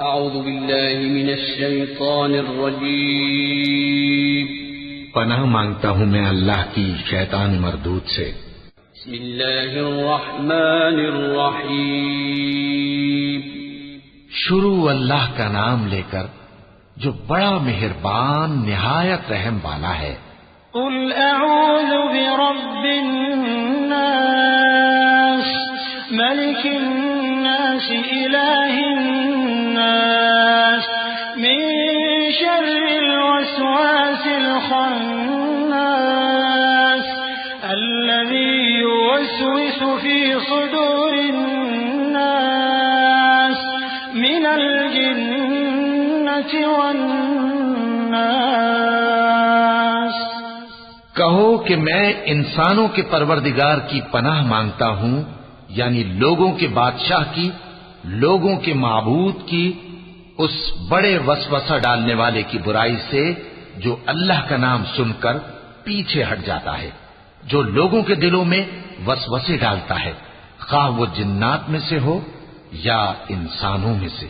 اعوذ باللہ من الشیطان الرجیم پناہ مانگتا ہوں میں اللہ کی شیطان مردود سے۔ بسم اللہ الرحمن الرحیم شروع اللہ کا نام لے کر جو بڑا مہربان نہایت رحم والا ہے۔ قل اعوذ برب الناس ملک الناس الہ الناس من شر الوسواس الخناس الذي يوسوس في صدور الناس من الجنة والناس۔ کہو کہ میں انسانوں کے پروردگار کی پناہ مانگتا ہوں، یعنی لوگوں کے بادشاہ کی، لوگوں کے معبود کی، اس بڑے وسوسہ ڈالنے والے کی برائی سے جو اللہ کا نام سن کر پیچھے ہٹ جاتا ہے، جو لوگوں کے دلوں میں وسوسے ڈالتا ہے، خواہ وہ جنات میں سے ہو یا انسانوں میں سے۔